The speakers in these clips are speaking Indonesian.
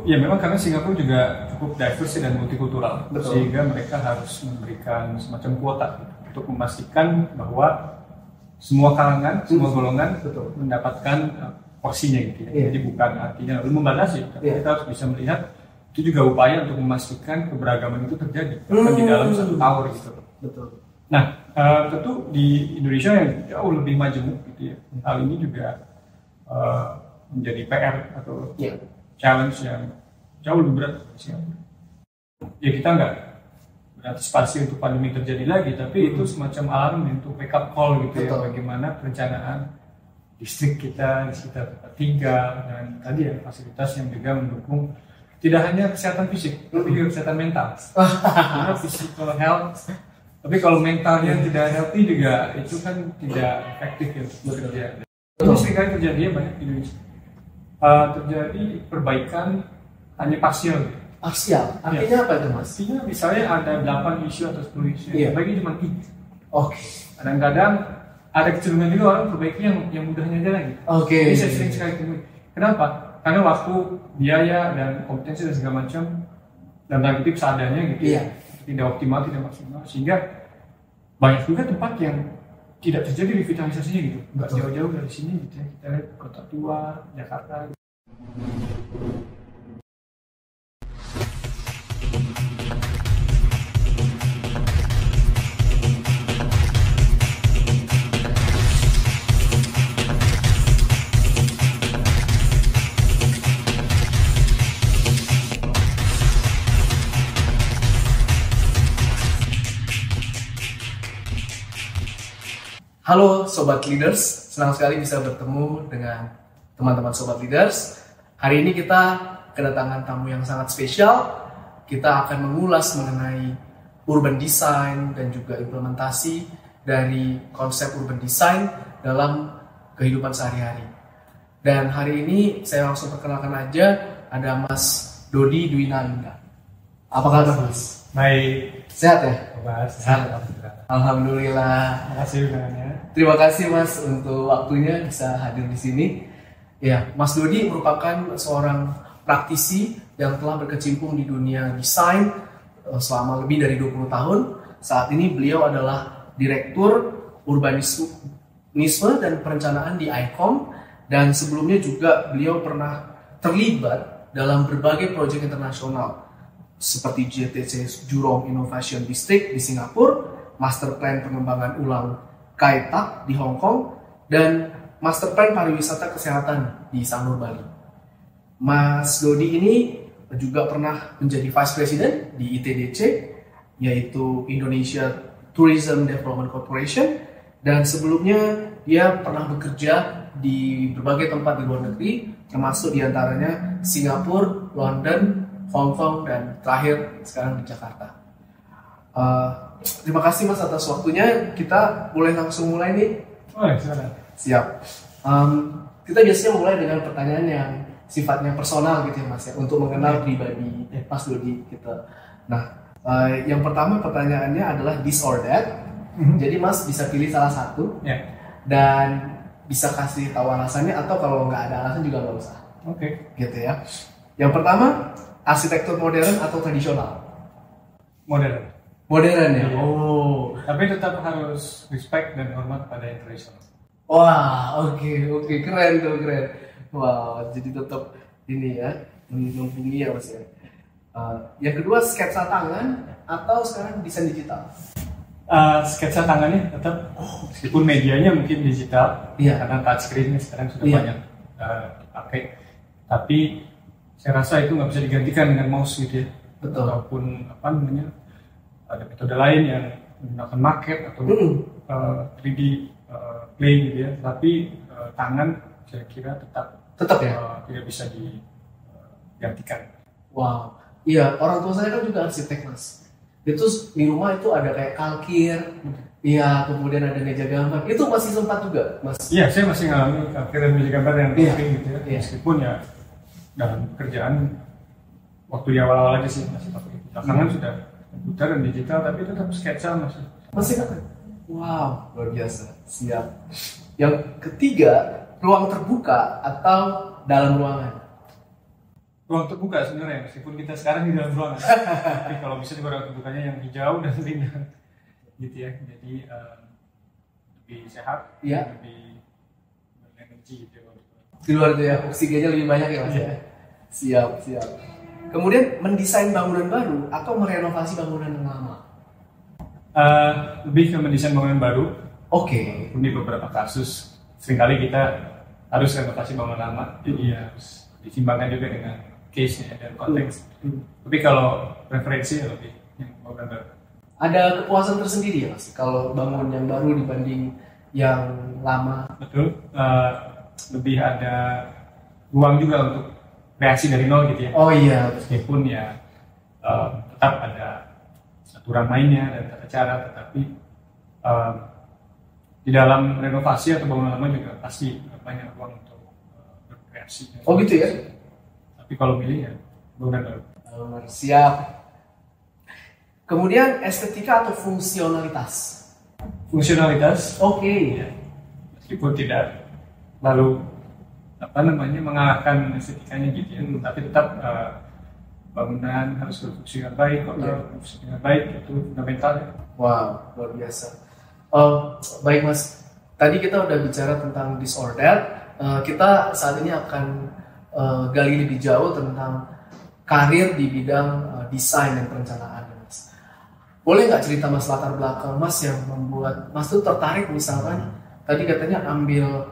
ya memang karena Singapura juga cukup diverse dan multikultural, sehingga mereka harus memberikan semacam kuota untuk memastikan bahwa semua kalangan, semua golongan mendapatkan porsinya gitu ya. Jadi bukan artinya lalu membatasi, tapi kita harus bisa melihat itu juga upaya untuk memastikan keberagaman itu terjadi di dalam satu tower gitu. Betul. Nah, tentu di Indonesia yang jauh lebih majemuk gitu ya, hal ini juga menjadi PR atau challenge yang jauh lebih berat di Singapura. Ya kita nggak berantisipasi untuk pandemi terjadi lagi, tapi itu semacam alarm untuk wake up call gitu ya, bagaimana perencanaan distrik kita di sekitar tempat tinggal dan tadi ya fasilitas yang juga mendukung tidak hanya kesehatan fisik, tapi juga kesehatan mental. Karena physical health, tapi kalau mentalnya tidak healthy juga itu kan tidak efektif ya untuk bekerja. Ini seringkali terjadi banyak di Indonesia. Terjadi perbaikan hanya parsial. Parsial? Artinya apa itu mas? Artinya misalnya ada 8 isu atau 10 isu, perbaiki cuma 3. Kadang-kadang ada kecenderungan juga orang perbaiki yang mudahnya aja lagi. Ini saya sering sekali temui. Kenapa? Karena waktu, biaya, dan kompetensi dan segala macam dan tanda kutip seadanya gitu tidak optimal, tidak maksimal, sehingga banyak juga tempat yang tidak terjadi revitalisasinya gitu. Nggak jauh-jauh dari sini gitu ya, kita lihat Kota Tua, Jakarta gitu. Halo Sobat Leaders, senang sekali bisa bertemu dengan teman-teman Sobat Leaders. Hari ini kita kedatangan tamu yang sangat spesial. Kita akan mengulas mengenai urban design dan juga implementasi dari konsep urban design dalam kehidupan sehari-hari. Dan hari ini saya langsung perkenalkan aja, ada Mas Dodi Dwinanda. Apa kabar Mas? Baik. Sehat ya? Sehat. Alhamdulillah. Terima kasih undangannya. Terima kasih Mas untuk waktunya bisa hadir di sini. Ya, Mas Dodi merupakan seorang praktisi yang telah berkecimpung di dunia desain selama lebih dari 20 tahun. Saat ini beliau adalah Direktur Urbanisme dan Perencanaan di ICOM, dan sebelumnya juga beliau pernah terlibat dalam berbagai proyek internasional seperti JTC Jurong Innovation District di Singapura, Master Plan Pengembangan Ulang Kai Tak di Hong Kong, dan Master Plan Pariwisata Kesehatan di Sanur, Bali. Mas Dodi ini juga pernah menjadi Vice President di ITDC, yaitu Indonesia Tourism Development Corporation, dan sebelumnya dia pernah bekerja di berbagai tempat di luar negeri, termasuk diantaranya Singapura, London, Hong Kong, dan terakhir sekarang di Jakarta. Terima kasih Mas atas waktunya. Kita boleh langsung mulai nih? Silakan. Siap. Kita biasanya mulai dengan pertanyaan yang sifatnya personal gitu ya Mas ya, untuk mengenal pribadi Mas Dodi kita. Nah, yang pertama pertanyaannya adalah this or that. Jadi Mas bisa pilih salah satu dan bisa kasih tahu alasannya, atau kalau nggak ada alasan juga nggak usah. Gitu ya. Yang pertama, arsitektur modern atau tradisional? Modern. Modern ya? Tapi tetap harus respect dan hormat pada yang tradisional. Wah, oke, keren tuh, keren. Wah, jadi tetap ini ya, mumpuni ya Mas ya. Yang kedua, sketsa tangan atau sekarang desain digital? Sketsa tangannya tetap, meskipun medianya mungkin digital, karena touchscreen sekarang sudah banyak dipakai. Tapi saya rasa itu nggak bisa digantikan dengan mouse gitu ya. Betul. Ataupun ada metode lain yang menggunakan market atau 3D play gitu ya. Tapi tangan saya kira tetap ya tidak bisa digantikan. Wow, iya, orang tua saya kan juga arsitek Mas. Itu di rumah itu ada kayak kalkir, kemudian ada meja gambar. Itu masih sempat juga Mas? Iya, saya masih ngalami kalkir dan meja gambar yang penting gitu ya. Meskipun ya dalam pekerjaan waktu di awal-awal aja sih masih pakai. Belakangan sudah komputer dan digital, tapi tetap sketsa masih kan? Wow, luar biasa. Siap. Yang ketiga, ruang terbuka atau dalam ruangan? ruang terbuka sebenarnya, meskipun kita sekarang di dalam ruangan. Tapi kalau bisa juga ruang terbukanya yang hijau dan rindang gitu ya. Jadi lebih sehat, lebih berenergi gitu. Di luar itu ya, oksigennya lebih banyak ya Mas ya. Siap. Kemudian mendesain bangunan baru atau merenovasi bangunan yang lama? Lebih ke mendesain bangunan baru. Oke. Di beberapa kasus seringkali kita harus renovasi bangunan lama, jadi harus ditimbangkan juga dengan case-nya dan konteks. Tapi kalau preferensi lebih yang bangunan baru. Ada kepuasan tersendiri ya Mas kalau bangun yang baru dibanding yang lama? Betul. Lebih ada ruang juga untuk kreasi dari nol gitu ya. Oh iya. Meskipun ya tetap ada aturan mainnya dan tata cara, tetapi di dalam renovasi atau bangunan lama juga pasti banyak ruang untuk berkreasi. Oh gitu ya. Tapi kalau pilih ya bangunan baru. Siap. Kemudian estetika atau fungsionalitas? Fungsionalitas. Oke. Ya, meskipun tidak lalu mengalahkan estetikanya gitu ya, tapi tetap bangunan harus berfungsi dengan baik, kota berfungsi dengan baik, itu fundamental ya. Wow, luar biasa. Baik Mas, tadi kita udah bicara tentang disorder. Kita saat ini akan gali lebih jauh tentang karir di bidang desain dan perencanaan, Mas. Boleh nggak cerita Mas latar belakang Mas yang membuat Mas tuh tertarik misalkan tadi katanya ambil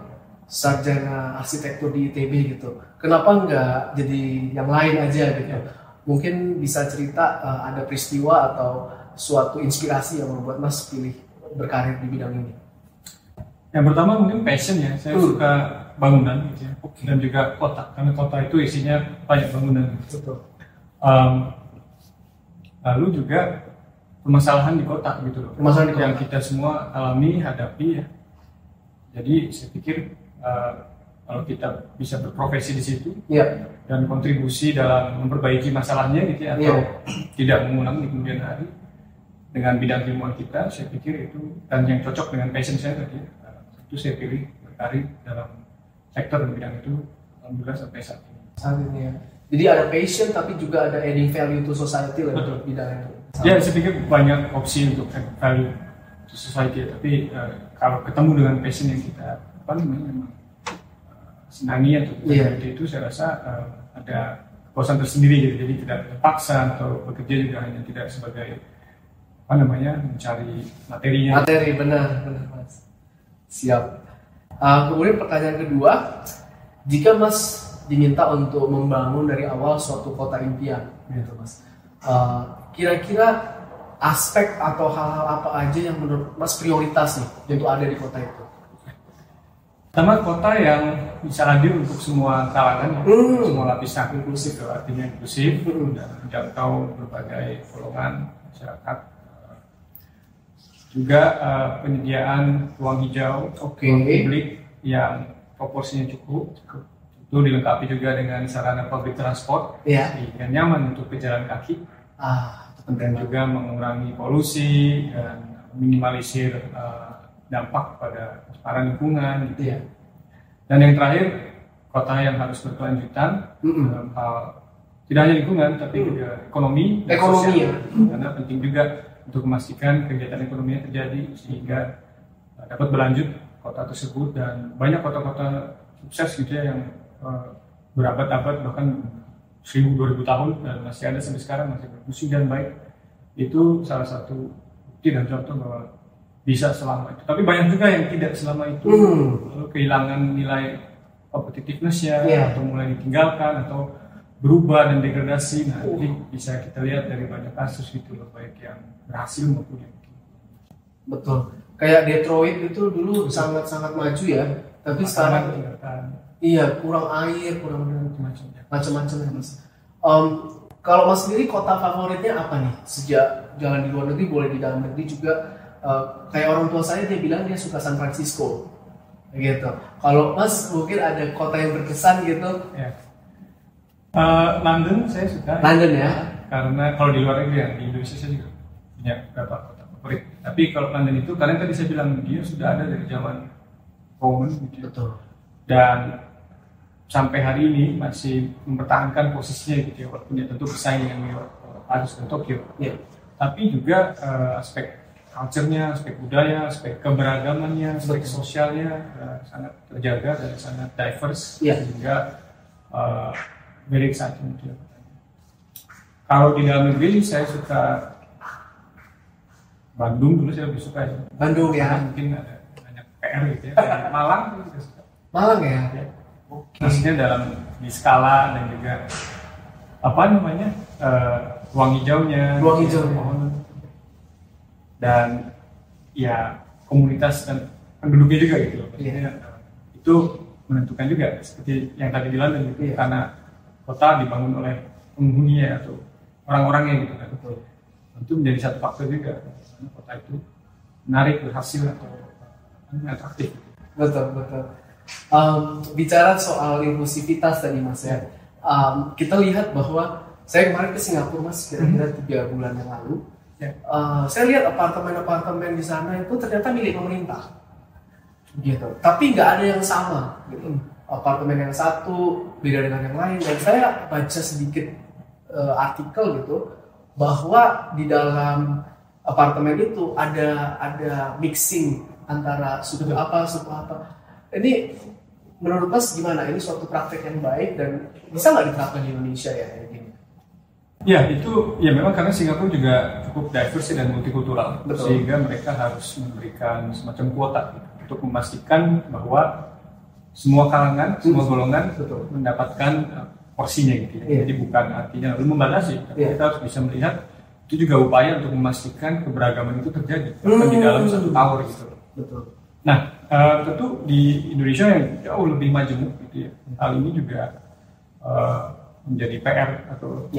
sarjana arsitektur di ITB gitu. Kenapa nggak jadi yang lain aja gitu? Mungkin bisa cerita ada peristiwa atau suatu inspirasi yang membuat Mas pilih berkarir di bidang ini. Yang pertama mungkin passion ya. Saya suka bangunan gitu ya. Dan juga kota, karena kota itu isinya banyak bangunan. Betul. Lalu juga permasalahan di kota gitu loh. Permasalahan di kota. Yang kita semua alami, hadapi ya. Jadi saya pikir kalau kita bisa berprofesi di situ dan kontribusi dalam memperbaiki masalahnya gitu ya, atau tidak mengulang di kemudian hari dengan bidang ilmuwan kita, saya pikir itu dan yang cocok dengan passion saya tadi, itu saya pilih berkarir dalam sektor dan bidang itu alhamdulillah sampai saat ini. Saat ini ya. Jadi ada passion tapi juga ada adding value to society lah di bidang itu. Ya, saya pikir banyak opsi untuk add value to society, tapi kalau ketemu dengan passion yang kita memang senangi atau itu, saya rasa ada kepuasan tersendiri gitu. Jadi tidak terpaksa atau bekerja juga hanya tidak sebagai mencari materinya. Materi benar Mas. Siap. Kemudian pertanyaan kedua, jika Mas diminta untuk membangun dari awal suatu kota impian, gitu Mas, kira-kira aspek atau hal-hal apa aja yang menurut Mas prioritas nih untuk ada di kota itu? Pertama, kota yang bisa hadir untuk semua kalangan, semua lapisan, inklusif, artinya inklusif dan menjangkau berbagai golongan masyarakat. Juga penyediaan ruang hijau, ruang publik yang proporsinya cukup, itu dilengkapi juga dengan sarana public transport sehingga nyaman untuk pejalan kaki, dan juga mengurangi polusi dan minimalisir dampak pada pencemaran lingkungan gitu. Dan yang terakhir, kota yang harus berkelanjutan dalam hal tidak hanya lingkungan tapi juga ekonomi dan sosial, karena penting juga untuk memastikan kegiatan ekonomi yang terjadi sehingga dapat berlanjut kota tersebut. Dan banyak kota-kota sukses gitu ya yang berabad-abad bahkan 1000-2000 tahun dan masih ada sampai sekarang, masih berfungsi dan baik. Itu salah satu bukti dan contoh bahwa bisa selama itu. Tapi banyak juga yang tidak selama itu, kehilangan nilai competitiveness-nya atau mulai ditinggalkan atau berubah dan degradasi. Nah, ini bisa kita lihat dari banyak kasus gitu loh, baik yang berhasil maupun yang betul. Kayak Detroit itu dulu sangat-sangat maju ya, tapi sekarang kurang air, kurang macam-macam ya Mas. Kalau Mas sendiri kota favoritnya apa nih? Sejak jalan di luar negeri, boleh di dalam negeri juga. Kayak orang tua saya, dia bilang dia suka San Francisco gitu. Kalau Mas mungkin ada kota yang berkesan gitu? London saya suka. London ya? Karena kalau di luar negeri ya, di Indonesia saya juga punya beberapa kota favorit. Tapi kalau London itu, karena tadi saya bilang dia sudah ada dari zaman Roman gitu. Betul. Dan sampai hari ini masih mempertahankan posisinya gitu ya, walaupun dia tentu bersaing dengan New York, Paris dan Tokyo. Tapi juga aspek culture-nya, aspek budaya, aspek keberagamannya, aspek sosialnya sangat terjaga dan sangat diverse, sehingga very exciting gitu ya. Kalau di dalam negeri saya suka Bandung, dulu saya lebih suka ya. Bandung ya. Mungkin ada banyak PR gitu ya. Kayak Malang juga suka. Malang ya. Maksudnya dalam di skala dan juga apa namanya ruang hijaunya, pohon, dan ya komunitas dan penduduknya juga gitu loh. Itu menentukan juga seperti yang tadi di London gitu, karena kota dibangun oleh penghuninya atau orang-orangnya gitu kan. Itu menjadi satu faktor juga karena kota itu menarik, berhasil atau atraktif. Betul. Bicara soal inklusivitas tadi Mas ya, kita lihat bahwa saya kemarin ke Singapura Mas, kira-kira 3 bulan yang lalu. Saya lihat apartemen-apartemen di sana itu ternyata milik pemerintah, gitu. Tapi nggak ada yang sama, gitu. Apartemen yang satu beda dengan yang lain. Dan saya baca sedikit artikel gitu bahwa di dalam apartemen itu ada mixing antara suku apa. Ini menurut Mas gimana? Ini suatu praktek yang baik dan bisa nggak diterapkan di Indonesia ya? Ya itu ya memang karena Singapura juga cukup diverse dan multikultural, sehingga mereka harus memberikan semacam kuota untuk memastikan bahwa semua kalangan, semua golongan mendapatkan porsinya gitu ya. Jadi bukan artinya lalu membatasi, tapi kita harus bisa melihat itu juga upaya untuk memastikan keberagaman itu terjadi di dalam satu tower gitu. Nah tentu di Indonesia yang jauh lebih majemuk gitu ya, hal ini juga menjadi PR atau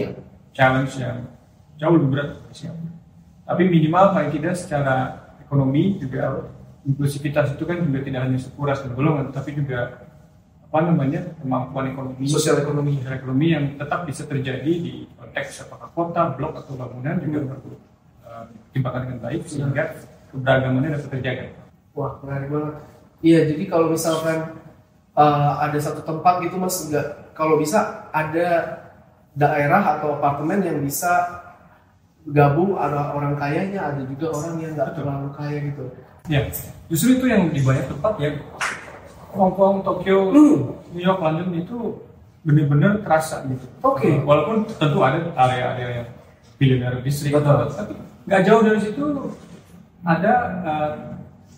challenge yang jauh lebih berat di Singapura. Tapi minimal paling tidak secara ekonomi juga inklusivitas itu kan juga tidak hanya sekuras dan golongan, tapi juga kemampuan ekonomi, sosial ekonomi yang tetap bisa terjadi di konteks apakah kota, blok atau bangunan juga perlu dipertimbangkan dengan baik sehingga keberagamannya dapat terjaga. Wah, menarik banget. Iya, jadi kalau misalkan ada satu tempat gitu Mas, kalau bisa ada daerah atau apartemen yang bisa gabung, ada orang kayanya, ada juga orang yang nggak terlalu kaya gitu. Ya, justru itu yang di banyak tempat ya, Hong Kong, Tokyo, New York, London itu benar-benar terasa gitu. Walaupun tentu ada area-area yang billionaire district, tapi nggak jauh dari situ ada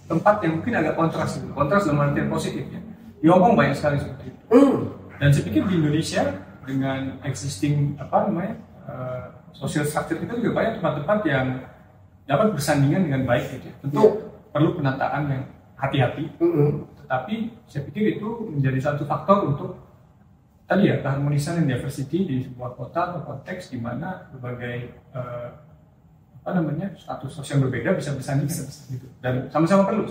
tempat yang mungkin agak kontras gitu. Kontras dalam artian positif ya. Di Hong Kong banyak sekali seperti itu. Dan saya pikir di Indonesia dengan existing social structure kita juga banyak tempat-tempat yang dapat bersandingan dengan baik gitu. Tentu perlu penataan yang hati-hati. Tetapi saya pikir itu menjadi satu faktor untuk tadi ya keharmonisan dan diversity di sebuah kota atau konteks di mana berbagai status sosial berbeda bisa bersandingan gitu. Dan sama-sama perlu.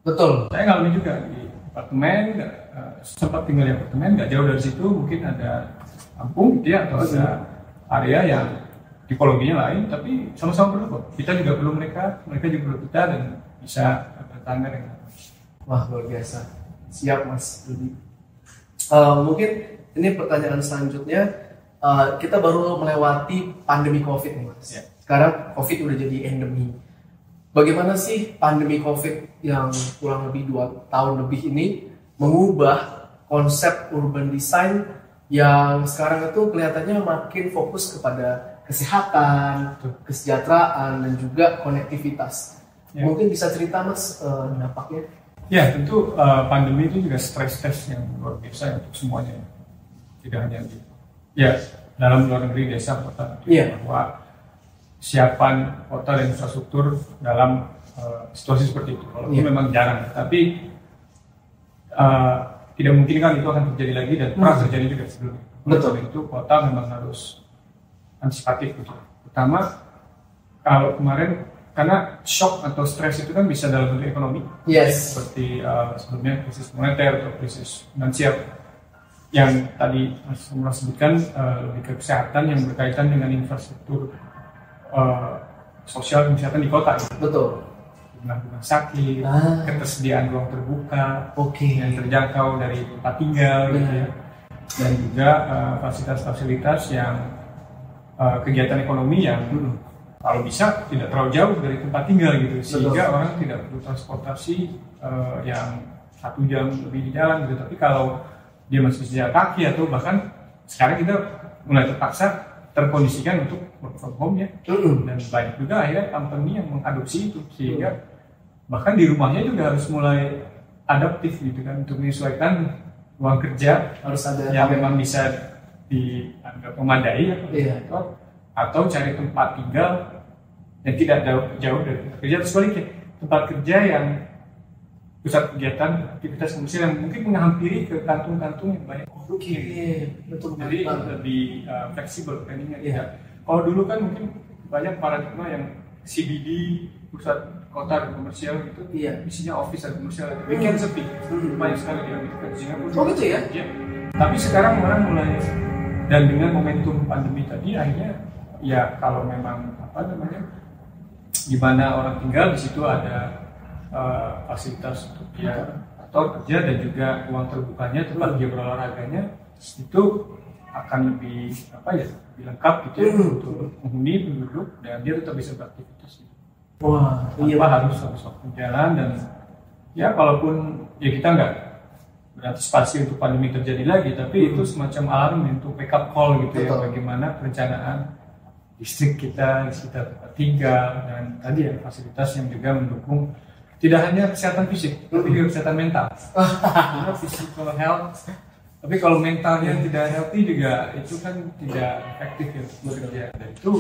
Betul. Saya ngalamin juga di apartemen, sempat tinggal di apartemen, nggak jauh dari situ mungkin ada kampung gitu ya, atau ada area yang tipologinya lain, tapi sama-sama perlu kok. Kita juga perlu mereka juga perlu kita dan bisa bertangga dengan. Wah, luar biasa. Siap Mas Rudi. Mungkin ini pertanyaan selanjutnya, kita baru melewati pandemi COVID nih Mas. Sekarang COVID udah jadi endemi. Bagaimana sih pandemi COVID yang kurang lebih 2 tahun lebih ini mengubah konsep urban design yang sekarang itu kelihatannya makin fokus kepada kesehatan, kesejahteraan, dan juga konektivitas. Mungkin bisa cerita Mas dampaknya? Ya tentu pandemi itu juga stress test yang luar biasa untuk semuanya. Tidak hanya di dalam luar negeri, desa, kota. Bahwa siapan kota dan infrastruktur dalam situasi seperti itu. Walaupun memang jarang, tapi tidak mungkin kan itu akan terjadi lagi dan pernah terjadi juga sebelumnya. Betul. Itu kota memang harus antisipatif gitu. Pertama, kalau kemarin karena shock atau stres itu kan bisa dalam bentuk ekonomi, seperti sebelumnya krisis moneter atau krisis finansial yang tadi Mas sebutkan, lebih ke kesehatan yang berkaitan dengan infrastruktur sosial dan kesehatan di kota. Betul. Rumah sakit, ketersediaan ruang terbuka yang terjangkau dari tempat tinggal gitu ya. dan juga fasilitas-fasilitas yang kegiatan ekonomi yang kalau bisa tidak terlalu jauh dari tempat tinggal gitu, sehingga orang tidak perlu transportasi yang 1 jam lebih di jalan gitu. Tapi kalau dia masih jalan kaki atau bahkan sekarang kita mulai terpaksa terkondisikan untuk work from home ya, dan banyak juga akhirnya company yang mengadopsi itu, sehingga bahkan di rumahnya juga harus mulai adaptif gitu kan, untuk menyesuaikan ruang kerja harus ada yang memang bisa dianggap memadai atau cari tempat tinggal yang tidak jauh dari tempat kerja, atau sebaliknya tempat kerja yang pusat kegiatan aktivitas komersial yang mungkin menghampiri ke kantung-kantung yang banyak. Betul. Jadi lebih fleksibel planningnya. Kalau dulu kan mungkin banyak paradigma yang CBD, pusat kota dan komersial gitu, isinya office dan komersial, weekend sepi, banyak sekali di Amerika, di Singapura. Oh gitu ya? Iya. Tapi sekarang orang mulai, dan dengan momentum pandemi tadi akhirnya ya kalau memang di mana orang tinggal di situ ada fasilitas untuk dia atau kerja dan juga ruang terbukanya tempat dia berolahraganya, itu akan lebih lebih lengkap gitu ya, untuk menghuni penduduk dan dia tetap bisa beraktivitas gitu. Tanpa harus waktu jalan. Dan ya kalaupun ya kita nggak berantisipasi untuk pandemi terjadi lagi, tapi itu semacam alarm untuk wake up call gitu ya, bagaimana perencanaan listrik kita di sekitar tempat tinggal, dan tadi ya fasilitas yang juga mendukung tidak hanya kesehatan fisik tapi juga kesehatan mental. Physical health, tapi kalau mentalnya tidak healthy juga itu kan tidak efektif ya bekerja. Dan itu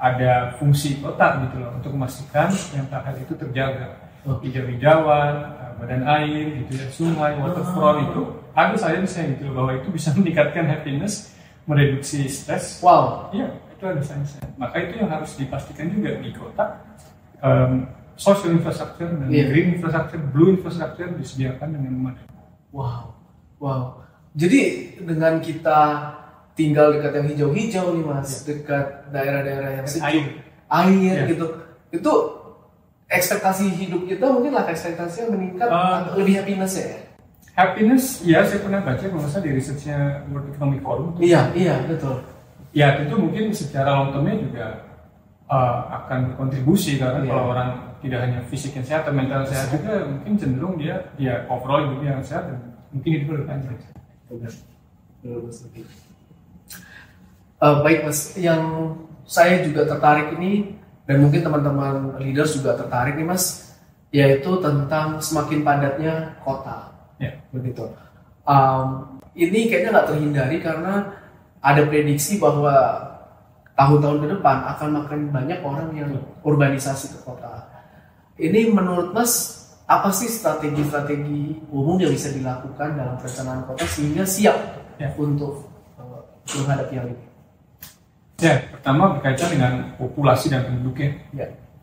ada fungsi kota gitu loh untuk memastikan yang hal itu terjaga. Hijau-hijauan, badan air gitu ya, sungai, waterfront itu ada sainsnya gitu loh, bahwa itu bisa meningkatkan happiness, mereduksi stres. Iya, itu ada sainsnya. Maka itu yang harus dipastikan juga di kota. Social infrastructure dan green infrastructure, blue infrastructure disediakan dengan memadai. Jadi dengan kita tinggal dekat yang hijau-hijau nih Mas, dekat daerah-daerah yang sejuk, air gitu, itu ekspektasi hidup kita mungkin lah ekspektasinya meningkat, lebih happiness ya? Happiness, ya saya pernah baca kalau nggak salah di researchnya World Economic Forum. Iya betul. Ya tentu mungkin secara long termnya juga akan berkontribusi, karena kalau orang tidak hanya fisik yang sehat, mental sehat juga, mungkin cenderung dia overall hidupnya yang sehat dan mungkin hidup lebih panjang. Baik Mas, yang saya juga tertarik ini dan mungkin teman-teman leaders juga tertarik nih Mas, yaitu tentang semakin padatnya kota. Begitu. Ini kayaknya nggak terhindari karena ada prediksi bahwa tahun-tahun ke depan akan makin banyak orang yang urbanisasi ke kota. Ini menurut Mas, apa sih strategi-strategi umum yang bisa dilakukan dalam perencanaan kota sehingga siap untuk menghadapi hal ini? Pertama berkaitan dengan populasi dan penduduknya.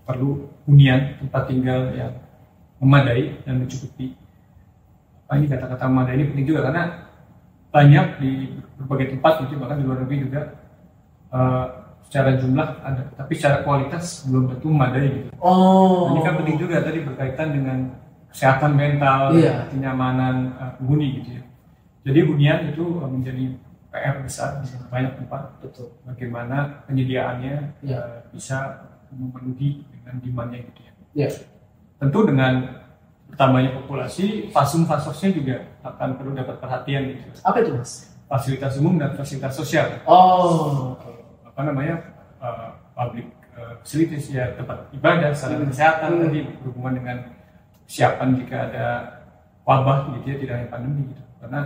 Perlu hunian tempat tinggal yang memadai dan mencukupi. Ini kata-kata memadai ini penting juga karena banyak di berbagai tempat gitu, bahkan di luar negeri juga secara jumlah ada, tapi secara kualitas belum tentu memadai gitu. Ini kan penting juga tadi berkaitan dengan kesehatan mental, kenyamanan penghuni gitu ya. Jadi hunian itu menjadi PR besar di banyak tempat. Bagaimana penyediaannya bisa memenuhi dengan demand-nya gitu ya. Tentu dengan bertambahnya populasi, fasum-fasosnya juga akan perlu dapat perhatian gitu. Apa itu Mas? Fasilitas umum dan fasilitas sosial. Public facilities ya, tempat ibadah, sarana kesehatan tadi berhubungan dengan kesiapan jika ada wabah gitu ya, tidak hanya pandemi gitu. Karena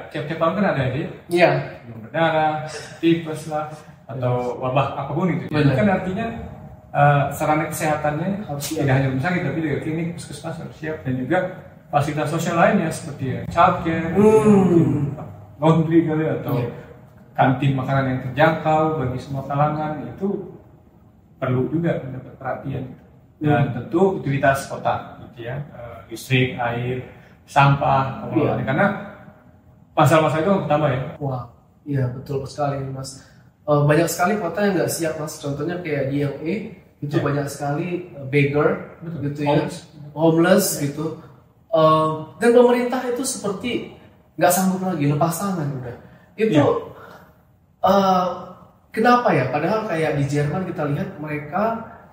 tiap-tiap tahun kan ada aja demam berdarah, tipes lah, atau wabah apapun gitu. Itu kan artinya sarana kesehatannya harus tidak hanya rumah sakit tapi juga klinik, puskesmas harus siap, dan juga fasilitas sosial lainnya seperti childcare, laundry kali, atau kantin makanan yang terjangkau bagi semua kalangan, itu perlu juga mendapat perhatian. Dan tentu utilitas kota gitu ya, listrik, air, sampah, karena masalah-masalah itu bertambah ya. Iya betul sekali Mas. Banyak sekali kota yang nggak siap Mas. Contohnya kayak di LA itu banyak sekali beggar gitu ya, homeless gitu. Dan pemerintah itu seperti nggak sanggup lagi, lepas tangan udah. Itu kenapa ya? Padahal kayak di Jerman kita lihat mereka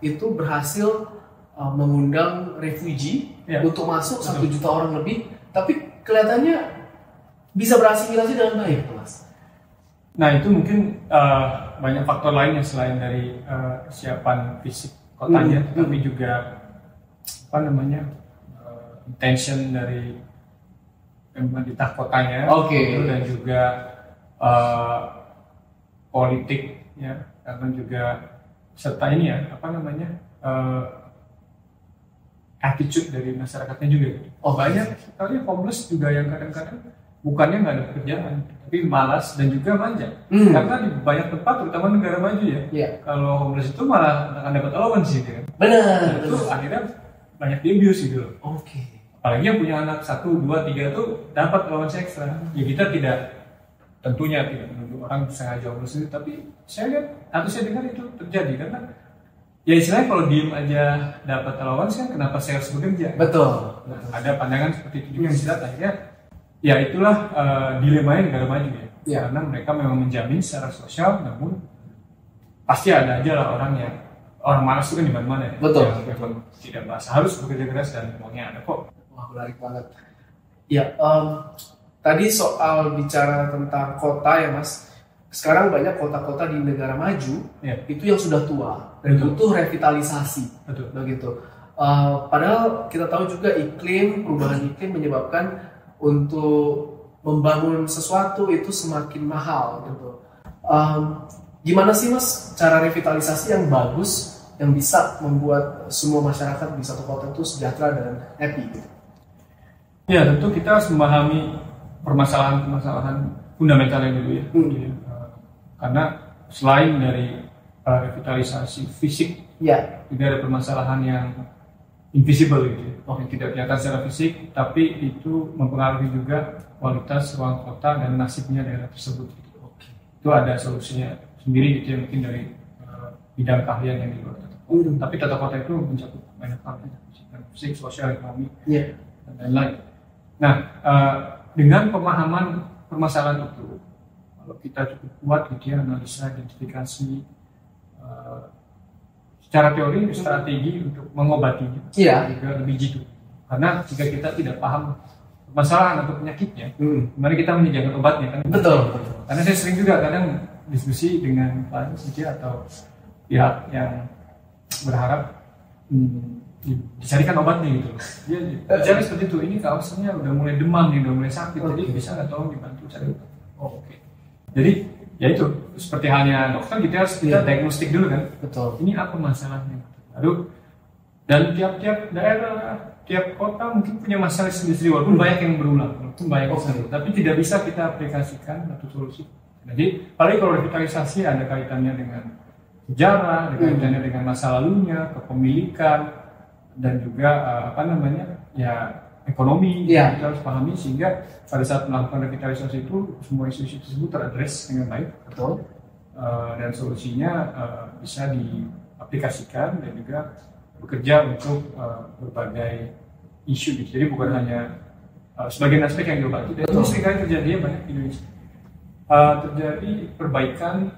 itu berhasil mengundang refugee untuk masuk 1 juta orang lebih, tapi kelihatannya bisa berasimilasi dengan baik, Mas. Nah itu mungkin banyak faktor lainnya selain dari kesiapan fisik kotanya, tapi juga intention dari pemerintah kotanya, dan juga politik ya, karena juga serta ini ya attitude dari masyarakatnya juga. Banyak sekali homeless juga yang kadang-kadang bukannya nggak ada pekerjaan, tapi malas dan juga manja. Karena di banyak tempat, terutama negara maju ya, kalau homeless itu malah akan dapat allowance gitu kan. Benar. Itu akhirnya banyak di abuse gitu loh. Apalagi yang punya anak 1, 2, 3 tuh dapat allowance ekstra. Ya kita tentunya tidak menuduh orang sengaja homeless itu, tapi saya lihat atau saya dengar itu terjadi karena ya istilahnya kalau diem aja dapat allowance kan kenapa saya harus bekerja? Betul. Ada pandangan seperti itu juga yang bisa akhirnya ya itulah dilemanya negara maju ya. Karena mereka memang menjamin secara sosial, namun pasti ada aja lah orang malas itu kan di mana-mana ya. Betul. Yang tidak merasa harus bekerja keras dan uangnya ada kok. Wah, menarik banget. Ya, tadi soal bicara tentang kota ya Mas. Sekarang banyak kota-kota di negara maju itu yang sudah tua dan butuh revitalisasi. Begitu. Padahal kita tahu juga perubahan iklim menyebabkan untuk membangun sesuatu itu semakin mahal gitu. Gimana sih Mas cara revitalisasi yang bagus yang bisa membuat semua masyarakat di satu kota itu sejahtera dan happy gitu? Ya tentu kita harus memahami permasalahan fundamentalnya dulu ya. Karena selain dari revitalisasi fisik, juga ada permasalahan yang invisible gitu ya. Yang tidak kelihatan secara fisik, tapi itu mempengaruhi juga kualitas ruang kota dan nasibnya daerah tersebut. Itu ada solusinya sendiri gitu ya, mungkin dari bidang keahlian yang di luar tata kota. Tapi tata kota itu mencakup banyak hal, fisik, sosial, ekonomi, dan lain-lain. Nah, dengan pemahaman permasalahan itu, kalau kita cukup kuat gitu ya, analisa, identifikasi, secara teori strategi untuk mengobatinya juga lebih jitu. Karena jika kita tidak paham permasalahan atau penyakitnya, gimana kita menyediakan obatnya kan? Betul. Karena saya sering juga kadang diskusi dengan klien saja atau pihak yang berharap dicarikan obatnya gitu. Dia bicara seperti itu, ini kawasannya udah mulai demam nih, udah mulai sakit, jadi bisa nggak tolong dibantu cari obat? Oke. Jadi ya itu seperti halnya dokter kita harus diagnostik dulu kan. Betul. Ini apa masalahnya? Lalu dan tiap-tiap daerah, tiap kota mungkin punya masalah sendiri walaupun banyak yang berulang, walaupun banyak yang tapi tidak bisa kita aplikasikan satu solusi. Jadi paling kalau revitalisasi ada kaitannya dengan sejarah, ada kaitannya dengan masa lalunya, kepemilikan dan juga ekonomi. Kita harus pahami sehingga pada saat melakukan revitalisasi itu semua isu-isu tersebut teradres dengan baik. Betul. Dan solusinya bisa diaplikasikan dan juga bekerja untuk berbagai isu. Jadi bukan hanya sebagian aspek yang diobati. Dan itu seringkali terjadi banyak di Indonesia. Terjadi perbaikan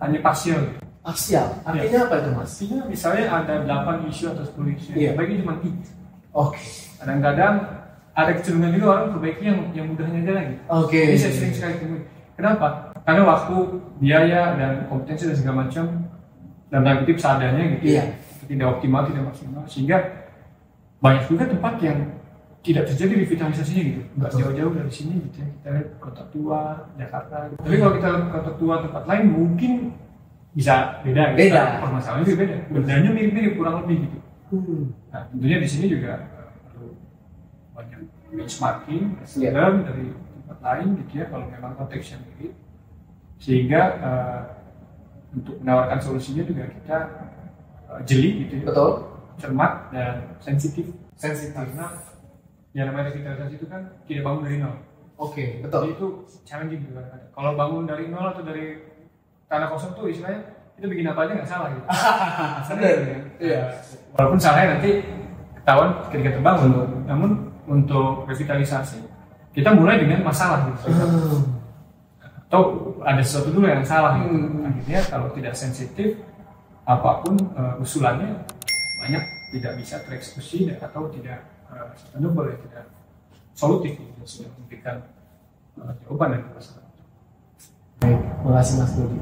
hanya parsial. Parsial? Artinya apa itu Mas? Artinya misalnya ada 8 isu atau 10 isu, perbaiki cuma 3. Kadang-kadang ada kecenderungan juga orang perbaiki yang mudahnya aja lagi. Ini saya sering sekali temui. Kenapa? Karena waktu, biaya, dan kompetensi dan segala macam dan tanda kutip seadanya gitu tidak optimal, tidak maksimal, sehingga banyak juga tempat yang tidak terjadi revitalisasinya gitu. Nggak jauh-jauh dari sini gitu ya. Kita lihat Kota Tua, Jakarta gitu. Tapi kalau kita lihat Kota Tua tempat lain mungkin bisa beda. Permasalahannya juga beda. Bendanya mirip-mirip kurang lebih gitu. Nah, tentunya di sini juga perlu banyak benchmarking, dari tempat lain gitu ya, kalau memang konteksnya mirip, sehingga untuk menawarkan solusinya juga kita jeli gitu ya, cermat dan sensitif. Karena yang namanya revitalisasi itu kan tidak bangun dari nol. Jadi itu challenging juga. Kalau bangun dari nol atau dari tanah kosong tuh istilahnya itu bikin apa aja nggak salah gitu. Walaupun salahnya nanti ketahuan ketika terbangun. Namun untuk revitalisasi kita mulai dengan masalah gitu. Atau ada sesuatu dulu yang salah gitu. Akhirnya kalau tidak sensitif, apapun usulannya banyak tidak bisa tereksekusi atau tidak sustainable, tidak solutif gitu, sudah memberikan jawaban dari masalah. Baik, terima kasih Mas Dodi.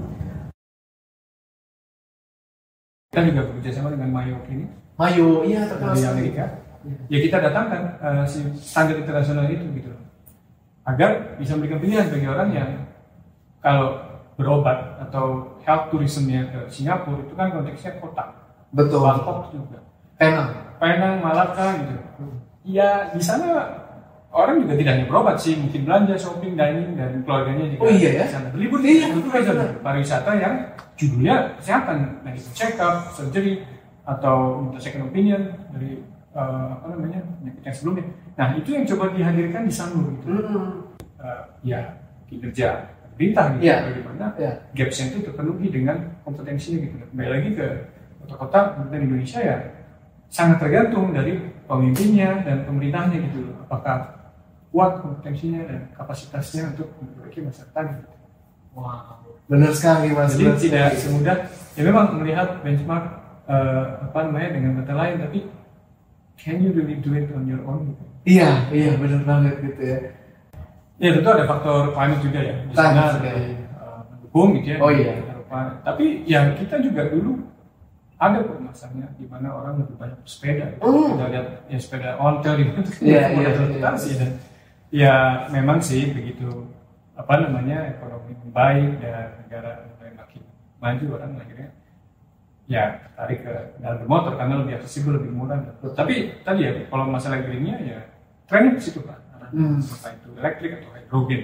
Kita juga bekerja sama dengan Mayo ini. Mayo, iya terkenal dari Amerika. Ya kita datangkan si standar internasional itu gitu, agar bisa memberikan pilihan bagi orang yang kalau berobat atau health tourismnya ke Singapura itu kan konteksnya kota. Betul. Bangkok juga. Penang, Malaka gitu. Ya di sana orang juga tidak hanya berobat sih, mungkin belanja, shopping, dining dan keluarganya juga. Oh iya ya. Sana berlibur Iya, itu kan pariwisata yang judulnya kesehatan, medical check up, surgery atau minta second opinion dari penyakit yang sebelumnya. Nah itu yang coba dihadirkan di Sanur gitu. Ya kinerja pemerintah gitu, bagaimana gaps itu terpenuhi dengan kompetensinya gitu. Kembali lagi ke kota-kota di Indonesia ya sangat tergantung dari pemimpinnya dan pemerintahnya gitu. Apakah kuat kompetensinya dan kapasitasnya untuk memperbaiki masyarakat gitu. Wow, benar sekali Mas. Jadi tidak semudah ya memang melihat benchmark dengan kata lain, tapi can you really do it on your own gitu. Iya benar banget gitu ya. Ya tentu ada faktor climate juga ya. Di sana mendukung gitu ya. Oh iya. Eropa. Tapi ya kita juga dulu ada kok masanya di mana orang lebih banyak bersepeda. Kita lihat ya sepeda ontel di mana transportasi dan ya memang sih begitu ekonomi membaik dan negara mulai makin maju, orang akhirnya ya tarik ke dalam bermotor karena lebih aksesibel, lebih murah. Tapi tadi ya kalau masalah greennya ya trennya ke situ kan. Entah itu elektrik atau hidrogen.